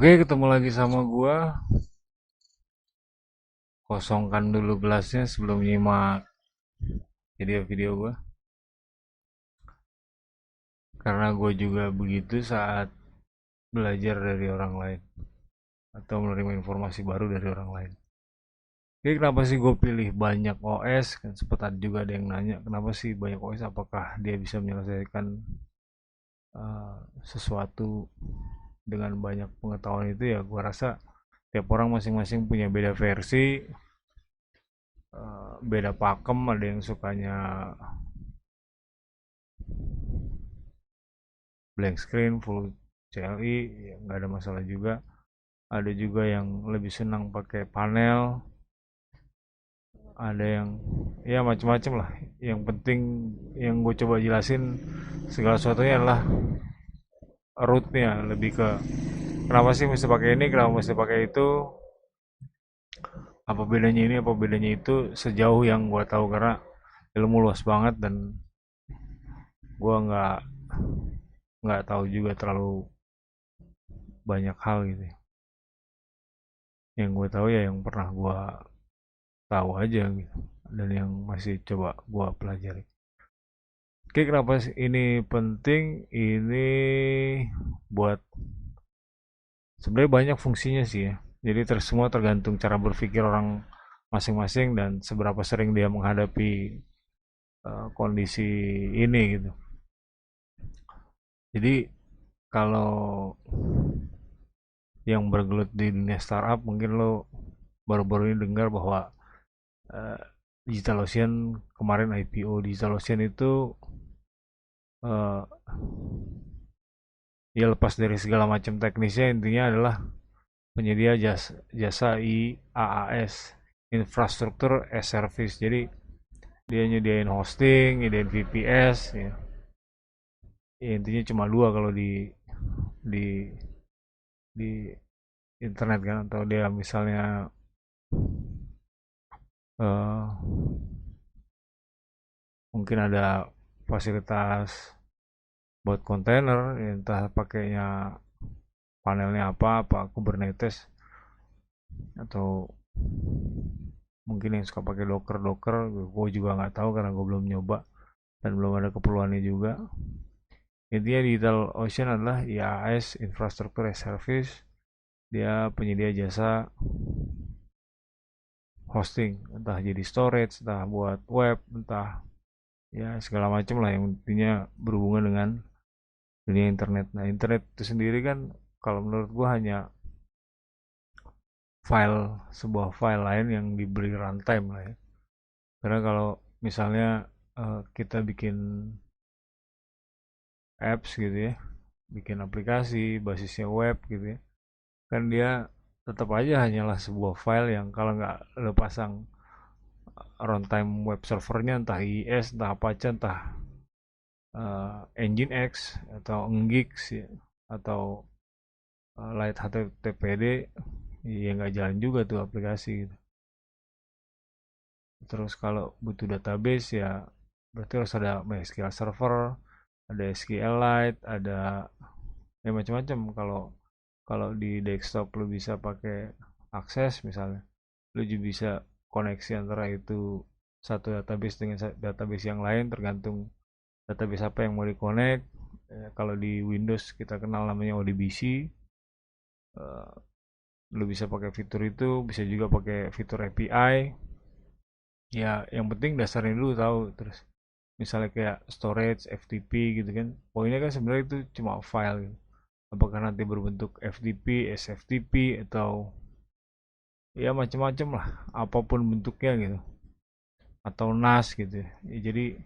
Oke, ketemu lagi sama gua. Kosongkan dulu gelasnya sebelum nyimak video-video gua. Karena gue juga begitu saat belajar dari orang lain atau menerima informasi baru dari orang lain. Jadi kenapa sih gue pilih banyak OS? Kan sempat ada juga ada yang nanya, kenapa sih banyak OS? Apakah dia bisa menyelesaikan sesuatu dengan banyak pengetahuan itu? Ya, gue rasa tiap orang masing-masing punya beda versi, beda pakem. Ada yang sukanya blank screen full CLI, ya nggak ada masalah juga. Ada juga yang lebih senang pakai panel, ada yang ya macam-macam lah. Yang penting yang gue coba jelasin segala sesuatunya adalah rootnya, lebih ke kenapa sih mesti pakai ini, kenapa mesti pakai itu, apa bedanya ini, apa bedanya itu, sejauh yang gue tahu. Karena ilmu luas banget dan gue nggak tahu juga terlalu banyak hal gitu. Yang gue tahu ya yang pernah gue tahu aja gitu, dan yang masih coba gue pelajari. Oke, kenapa ini penting? Ini buat sebenarnya banyak fungsinya sih ya. Jadi semua tergantung cara berpikir orang masing-masing dan seberapa sering dia menghadapi kondisi ini gitu. Jadi kalau yang bergelut di dunia startup, mungkin lo baru-baru ini dengar bahwa uh, DigitalOcean kemarin IPO. DigitalOcean itu uh, ya lepas dari segala macam teknisnya, intinya adalah penyedia jasa IaaS, infrastruktur as service. Jadi dia nyediain hosting, nyediain VPS ya. Ya, intinya cuma dua kalau di di internet kan. Atau dia misalnya uh, mungkin ada fasilitas buat kontainer, ya entah pakainya panelnya apa Kubernetes, atau mungkin yang suka pakai Docker. Gue juga nggak tahu karena gue belum nyoba dan belum ada keperluannya juga. Intinya DigitalOcean adalah IaaS, infrastructure as service. Dia penyedia jasa hosting, entah jadi storage, entah buat web, entah ya segala macam lah yang intinya berhubungan dengan dunia internet. Nah, internet itu sendiri kan kalau menurut gua hanya sebuah file lain yang diberi runtime lah ya. Karena kalau misalnya kita bikin apps gitu ya, bikin aplikasi basisnya web gitu ya, kan dia tetap aja hanyalah sebuah file yang kalau nggak lo pasang runtime web servernya, entah IIS, entah apa aja, entah Nginx atau Ngix ya, atau Light HTTPD, ya nggak jalan juga tuh aplikasi gitu. Terus kalau butuh database ya berarti harus ada MySQL server, ada SQLite, ada ya macam-macam. Kalau kalau di desktop lu bisa pakai akses misalnya, lu juga bisa koneksi antara itu satu database dengan database yang lain, tergantung database apa yang mau dikonek. Kalau di Windows kita kenal namanya ODBC. Eh, Lu bisa pakai fitur itu, bisa juga pakai fitur API. Ya, yang penting dasarnya dulu tahu. Terus misalnya kayak storage, FTP gitu kan. Poinnya kan sebenarnya itu cuma file gitu. Apakah nanti berbentuk FTP, SFTP, atau ya macam-macam lah, apapun bentuknya gitu. Atau NAS gitu ya. Jadi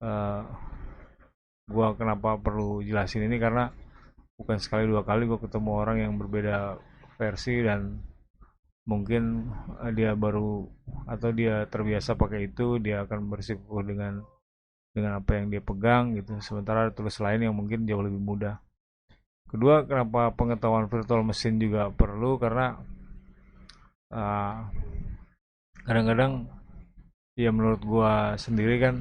uh, gua kenapa perlu jelasin ini karena bukan sekali dua kali gue ketemu orang yang berbeda versi, dan mungkin dia baru atau dia terbiasa pakai itu, dia akan bersikukuh dengan apa yang dia pegang gitu, sementara ada tools lain yang mungkin jauh lebih mudah. Kedua, kenapa pengetahuan virtual mesin juga perlu? Karena uh, kadang-kadang ya menurut gua sendiri kan,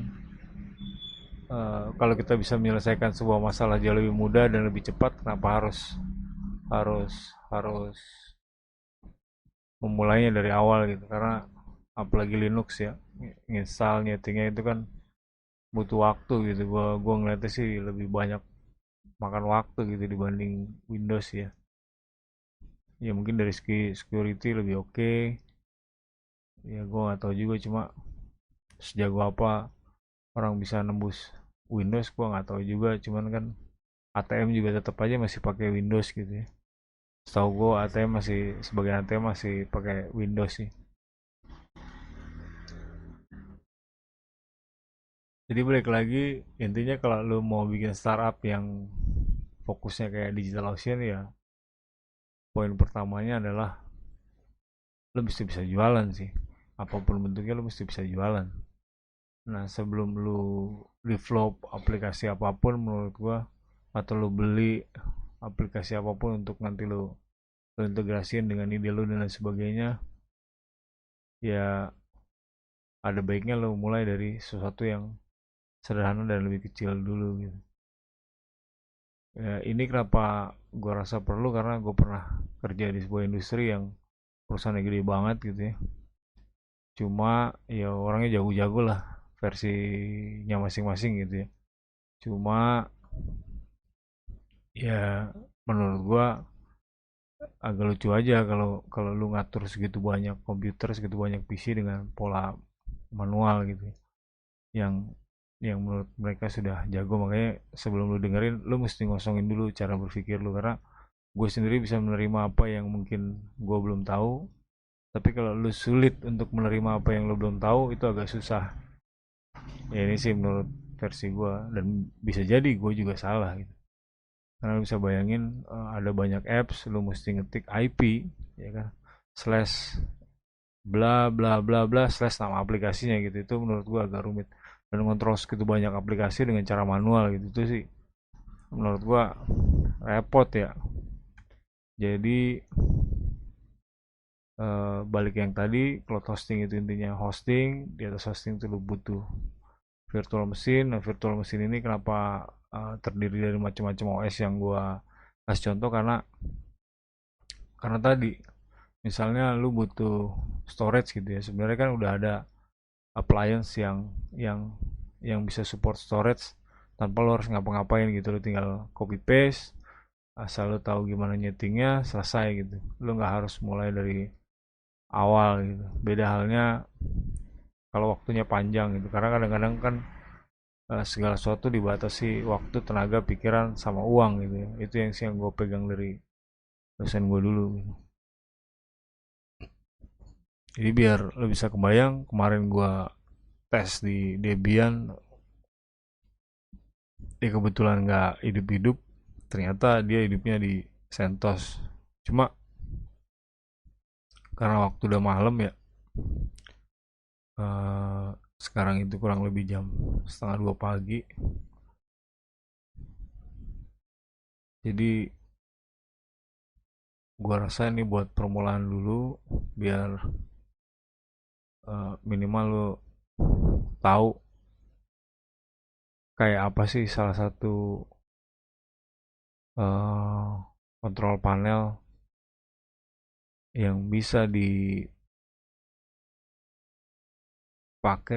kalau kita bisa menyelesaikan sebuah masalah jauh lebih mudah dan lebih cepat, kenapa harus harus harus memulainya dari awal gitu, karena apalagi Linux ya, install nyetingnya itu kan butuh waktu gitu. Gua ngeliatnya sih lebih banyak makan waktu gitu dibanding Windows ya. Ya mungkin dari segi security lebih oke. Ya gua nggak tahu juga, cuma sejago apa orang bisa nembus Windows gua nggak tahu juga. Cuman kan ATM juga tetap aja masih pakai Windows gitu ya. Setahu gua ATM masih, sebagian ATM masih pakai Windows sih. Jadi balik lagi, intinya kalau lu mau bikin startup yang fokusnya kayak Digital Ocean ya, poin pertamanya adalah lu mesti bisa jualan sih. Apapun bentuknya lu mesti bisa jualan. Nah, sebelum lu develop aplikasi apapun menurut gua, atau lu beli aplikasi apapun untuk nanti lu integrasiin dengan ide lu dan lain sebagainya, ya ada baiknya lu mulai dari sesuatu yang sederhana dan lebih kecil dulu gitu. Ya, ini kenapa gue rasa perlu, karena gue pernah kerja di sebuah industri yang perusahaannya gede banget gitu ya. Cuma ya orangnya jago-jago lah, versinya masing-masing gitu ya. Cuma ya menurut gue agak lucu aja kalau kalau lu ngatur segitu banyak komputer, segitu banyak PC dengan pola manual gitu ya. Yang yang menurut mereka sudah jago. Makanya sebelum lu dengerin, lu mesti ngosongin dulu cara berpikir lu, karena gue sendiri bisa menerima apa yang mungkin gue belum tahu, tapi kalau lu sulit untuk menerima apa yang lu belum tahu, itu agak susah. Ya ini sih menurut versi gue, dan bisa jadi gue juga salah gitu. Karena lu bisa bayangin, ada banyak apps lu mesti ngetik IP ya kan, slash bla bla bla bla slash nama aplikasinya gitu. Itu menurut gue agak rumit, dan ngontrol segitu banyak aplikasi dengan cara manual gitu itu sih menurut gue repot ya. Jadi balik yang tadi, cloud hosting itu intinya hosting. Di atas hosting itu lu butuh virtual machine. Nah, virtual machine ini kenapa terdiri dari macam-macam OS yang gua kasih contoh, karena tadi misalnya lu butuh storage gitu ya, sebenarnya kan udah ada appliance yang yang bisa support storage tanpa lo harus ngapa-ngapain gitu. Lu tinggal copy paste, asal lu tahu gimana nyetingnya, selesai gitu. Lu nggak harus mulai dari awal gitu. Beda halnya kalau waktunya panjang gitu, karena kadang-kadang kan segala sesuatu dibatasi waktu, tenaga, pikiran, sama uang gitu ya. Itu yang sih yang gue pegang dari dosen gue dulu gitu. Jadi biar lo bisa kebayang, kemarin gue tes di Debian, dia kebetulan nggak hidup-hidup, ternyata dia hidupnya di CentOS. Cuma karena waktu udah malam ya, sekarang itu kurang lebih jam setengah 2 pagi, jadi gua rasa ini buat permulaan dulu, biar minimal lo tahu kayak apa sih salah satu kontrol panel yang bisa dipakai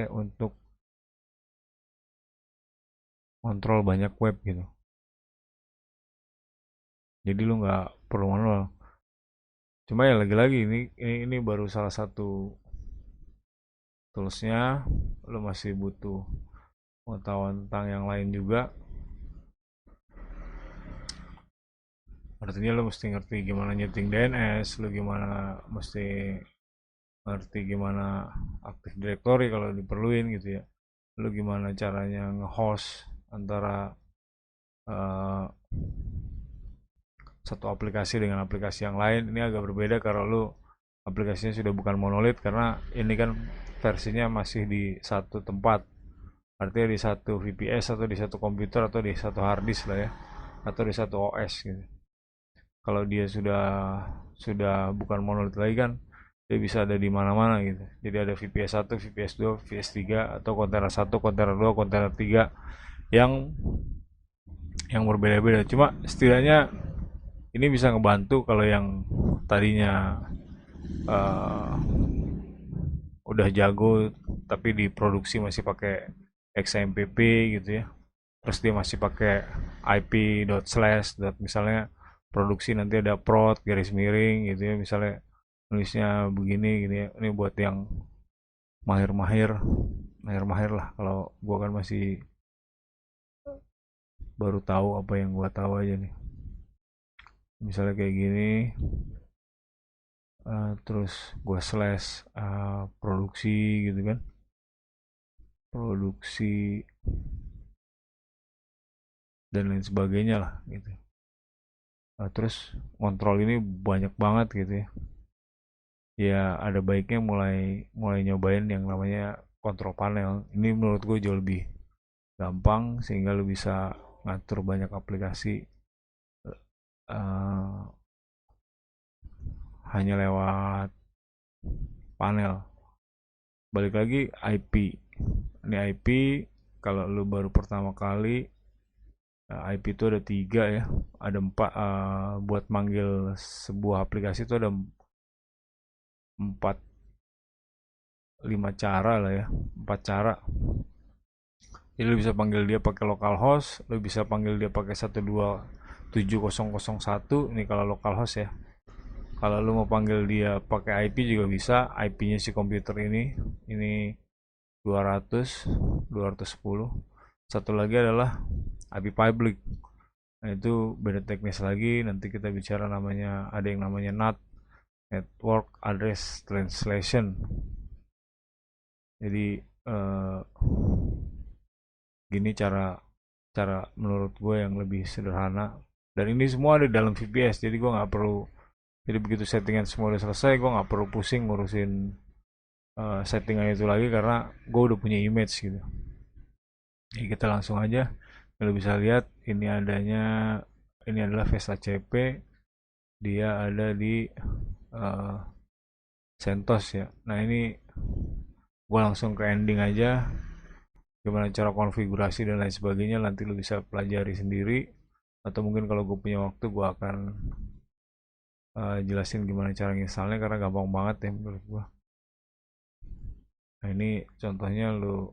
untuk kontrol banyak web gitu. Jadi lu nggak perlu manual. Cuma ya lagi-lagi ini baru salah satu toolsnya. Lu masih butuh pengetahuan tentang yang lain juga. Artinya lu mesti ngerti gimana nyeting DNS, lu gimana mesti ngerti gimana Active Directory kalau diperluin gitu ya. Lu gimana caranya nge-host antara uh, satu aplikasi dengan aplikasi yang lain. Ini agak berbeda kalau lu aplikasinya sudah bukan monolit, karena ini kan versinya masih di satu tempat, artinya di satu VPS atau di satu komputer atau di satu hard disk lah ya, atau di satu OS gitu. Kalau dia sudah bukan monolit lagi kan, dia bisa ada di mana-mana gitu. Jadi ada VPS 1, VPS 2, VPS 3, atau kontainer 1, kontainer 2, kontainer 3 yang berbeda-beda. Cuma setidaknya Ini bisa ngebantu kalau yang tadinya eh, udah jago tapi diproduksi masih pakai XMPP gitu ya. Terus dia masih pakai IP dot slash dot misalnya produksi nanti ada prod garis miring gitu ya, misalnya nulisnya begini gini ya. Ini buat yang mahir-mahir, mahir-mahir lah. Kalau gua kan masih baru tahu apa yang gua tahu aja nih. Misalnya kayak gini, terus gua slash produksi gitu kan, produksi dan lain sebagainya lah gitu. Terus kontrol ini banyak banget gitu ya. Ya ada baiknya mulai mulai nyobain yang namanya kontrol panel. Ini menurut gue jauh lebih gampang sehingga lu bisa ngatur banyak aplikasi uh, hanya lewat panel. Balik lagi IP. Ini IP kalau lu baru pertama kali IP itu ada tiga ya, ada empat buat manggil sebuah aplikasi itu ada empat lima cara lah ya, empat cara. Jadi lu bisa panggil dia pakai localhost, lu bisa panggil dia pakai 127.0.0.1 ini kalau localhost ya. Kalau lu mau panggil dia pakai IP juga bisa, IP-nya si komputer ini 200, 210. Satu lagi adalah IP public. Nah, itu beda teknis lagi, nanti kita bicara namanya ada yang namanya NAT, Network Address Translation. Jadi gini cara cara menurut gue yang lebih sederhana, dan ini semua ada dalam VPS jadi gue nggak perlu, jadi begitu settingan semua udah selesai gue nggak perlu pusing ngurusin settingan itu lagi karena gue udah punya image gitu. Jadi kita langsung aja, kalau bisa lihat ini adanya, ini adalah Vesta CP, dia ada di uh, CentOS ya. Nah ini gue langsung ke ending aja, gimana cara konfigurasi dan lain sebagainya nanti lu bisa pelajari sendiri, atau mungkin kalau gue punya waktu gue akan jelasin gimana cara installnya karena gampang banget ya menurut gue. Nah ini contohnya lu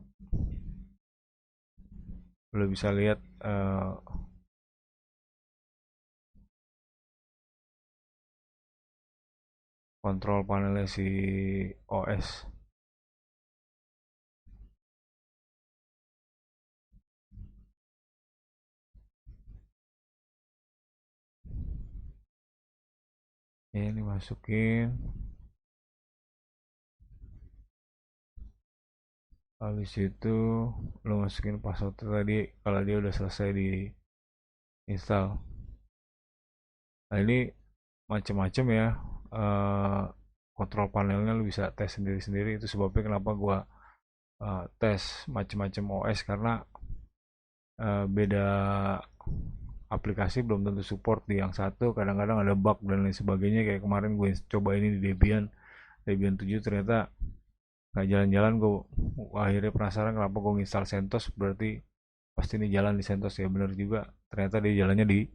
bisa lihat kontrol panelnya si OS. Ya, ini masukin, habis itu lo masukin password tadi kalau dia udah selesai di install. Nah ini macem-macem ya, kontrol panelnya lo bisa tes sendiri-sendiri, itu sebabnya kenapa gua tes macem-macem OS karena beda aplikasi belum tentu support di yang satu, kadang-kadang ada bug dan lain sebagainya, kayak kemarin gue coba ini di Debian 7 ternyata nggak jalan-jalan. Gue akhirnya penasaran kenapa gue install CentOS, berarti pasti ini jalan di CentOS ya, bener juga ternyata dia jalannya di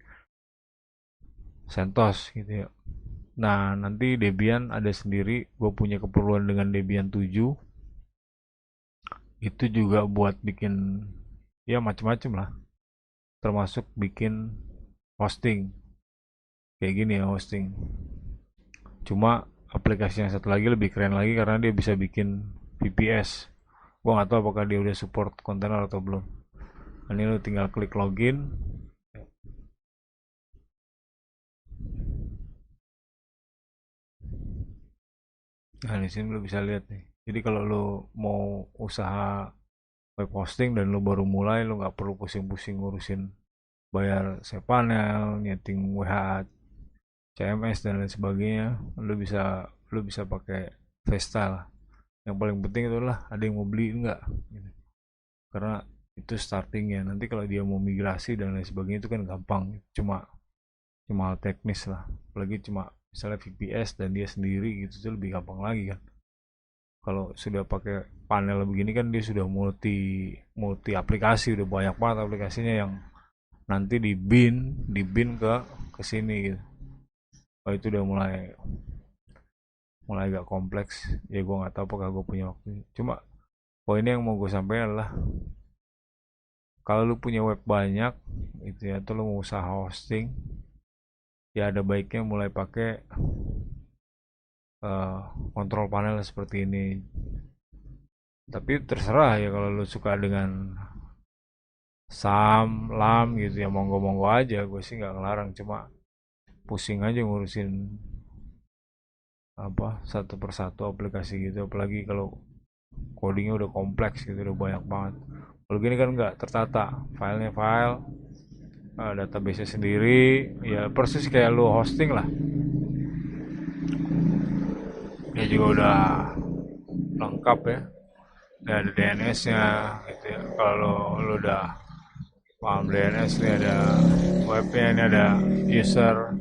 CentOS gitu ya. Nah nanti Debian ada sendiri, gue punya keperluan dengan Debian 7 itu juga buat bikin ya macem-macem lah, termasuk bikin hosting kayak gini ya, hosting. Cuma aplikasi yang satu lagi lebih keren lagi karena dia bisa bikin VPS. Gua nggak tahu apakah dia udah support kontainer atau belum. Ini lu tinggal klik login. Nah di sini lu bisa lihat nih. Jadi kalau lu mau usaha web hosting dan lu baru mulai, lu nggak perlu pusing-pusing ngurusin bayar cPanel, nyeting WH, CMS dan lain sebagainya. Lu bisa pakai Vesta lah. Yang paling penting itu adalah ada yang mau beli enggak gitu. Karena itu startingnya, nanti kalau dia mau migrasi dan lain sebagainya itu kan gampang, cuma cuma hal teknis lah, apalagi cuma misalnya VPS dan dia sendiri gitu itu lebih gampang lagi kan. Kalau sudah pakai panel begini kan dia sudah multi multi aplikasi, udah banyak banget aplikasinya yang nanti di bin ke sini gitu. Oh itu udah mulai mulai agak kompleks. Ya gue nggak tahu apakah gue punya waktu. Cuma poin yang mau gue sampaikan adalah kalau lu punya web banyak itu ya, atau lu mau usaha hosting, ya ada baiknya mulai pakai eh, kontrol panel seperti ini. Tapi terserah ya kalau lu suka dengan SAM, LAM gitu ya, monggo-monggo aja. Gue sih nggak ngelarang, cuma pusing aja ngurusin apa satu persatu aplikasi gitu. Apalagi kalau codingnya udah kompleks gitu, udah banyak banget. Kalau gini kan nggak tertata, filenya file, database sendiri, ya persis kayak lu hosting lah. Dia juga udah lengkap ya. Ya, ada DNS-nya gitu ya. Kalau lu udah paham DNS nih, ada webnya, ini ada user.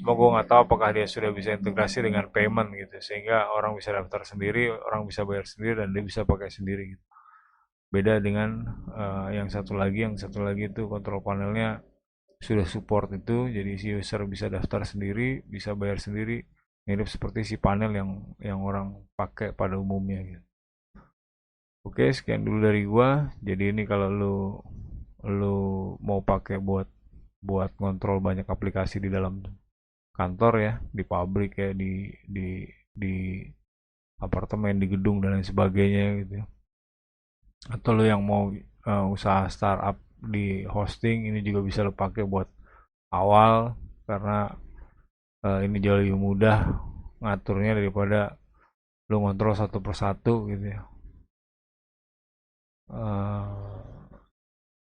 Cuma gue nggak tahu apakah dia sudah bisa integrasi dengan payment gitu, sehingga orang bisa daftar sendiri, orang bisa bayar sendiri, dan dia bisa pakai sendiri gitu. Beda dengan yang satu lagi itu kontrol panelnya sudah support itu, jadi si user bisa daftar sendiri, bisa bayar sendiri, mirip seperti si panel yang orang pakai pada umumnya gitu. Oke, sekian dulu dari gua. Jadi ini kalau lu mau pakai buat buat ngontrol banyak aplikasi di dalam kantor ya, di pabrik ya, di apartemen, di gedung dan lain sebagainya gitu ya. Atau lu yang mau usaha startup di hosting, ini juga bisa lu pakai buat awal, karena ini jauh lebih mudah ngaturnya daripada lu ngontrol satu persatu gitu ya.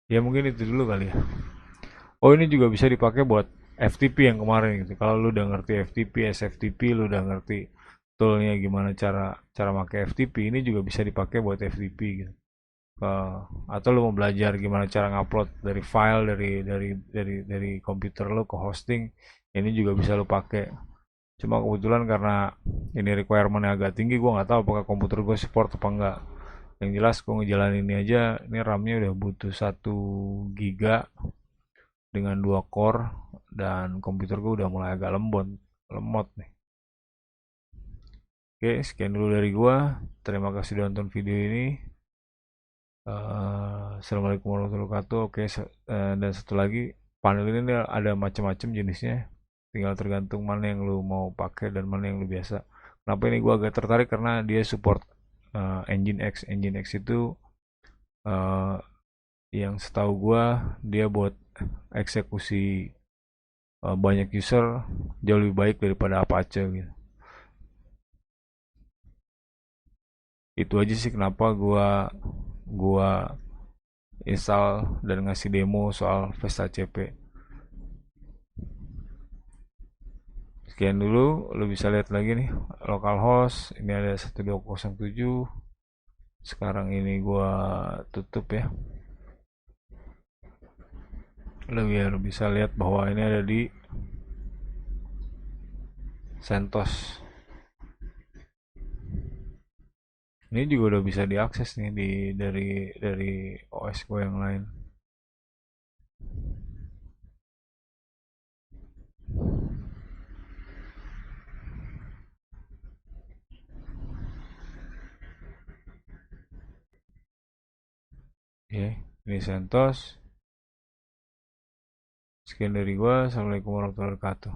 Ya mungkin itu dulu kali ya. Oh ini juga bisa dipakai buat FTP yang kemarin gitu. Kalau lu udah ngerti FTP, SFTP, lu udah ngerti toolnya gimana cara cara pakai FTP, ini juga bisa dipakai buat FTP gitu. Atau lu mau belajar gimana cara ngupload dari file dari komputer lu ke hosting, ini juga bisa lu pakai. Cuma kebetulan karena ini requirementnya agak tinggi, gue nggak tahu apakah komputer gue support apa enggak. Yang jelas gue ngejalanin ini aja, ini RAM-nya udah butuh 1 GB dengan 2 core, dan komputer gue udah mulai agak lemot nih. Oke, sekian dulu dari gue. Terima kasih udah nonton video ini. Assalamualaikum warahmatullahi wabarakatuh. Oke, dan satu lagi, panel ini ada macam-macam jenisnya. Tinggal tergantung mana yang lu mau pakai dan mana yang lu biasa. Kenapa ini gue agak tertarik, karena dia support Nginx. Nginx itu uh, yang setahu gue dia buat eksekusi banyak user jauh lebih baik daripada Apache gitu. Itu aja sih kenapa gua install dan ngasih demo soal Vesta CP. Sekian dulu, lo bisa lihat lagi nih localhost, ini ada 1207. Sekarang ini gua tutup ya. Lo biar bisa lihat bahwa ini ada di CentOS. Ini juga udah bisa diakses nih dari OS gue yang lain. Ya, ini CentOS. Sekian dari gua. Assalamualaikum warahmatullahi wabarakatuh.